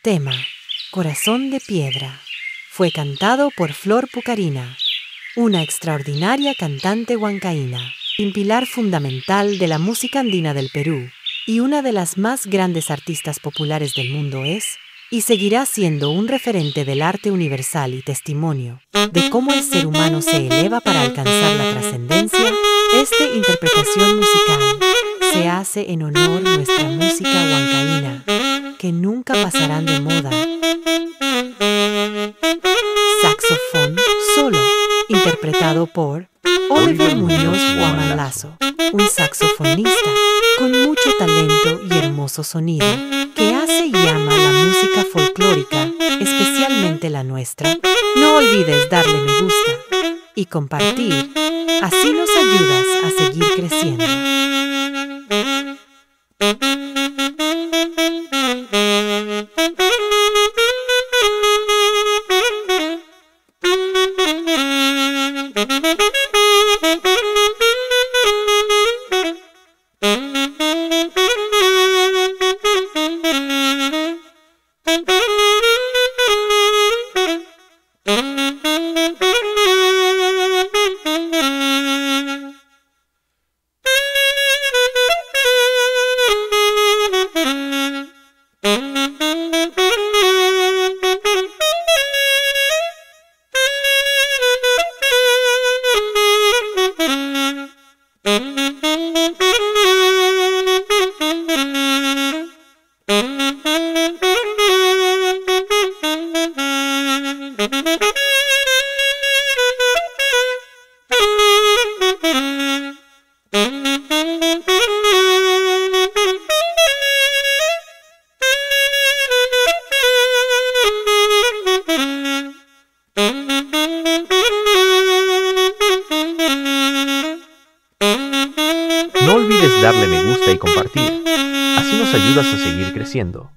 Tema: Corazón de Piedra. Fue cantado por Flor Pucarina, una extraordinaria cantante huancaína, pilar fundamental de la música andina del Perú y una de las más grandes artistas populares del mundo. Es y seguirá siendo un referente del arte universal y testimonio de cómo el ser humano se eleva para alcanzar la trascendencia. Esta interpretación musical se hace en honor a nuestra música huancaína, que nunca pasarán de moda. Saxofón solo, interpretado por Oliver Muñoz Huamanlazo, un saxofonista con mucho talento y hermoso sonido, que hace y ama la música folclórica, especialmente la nuestra. No olvides darle me gusta y compartir, así nos ayudas a seguir creciendo. No olvides darle me gusta y compartir, así nos ayudas a seguir creciendo.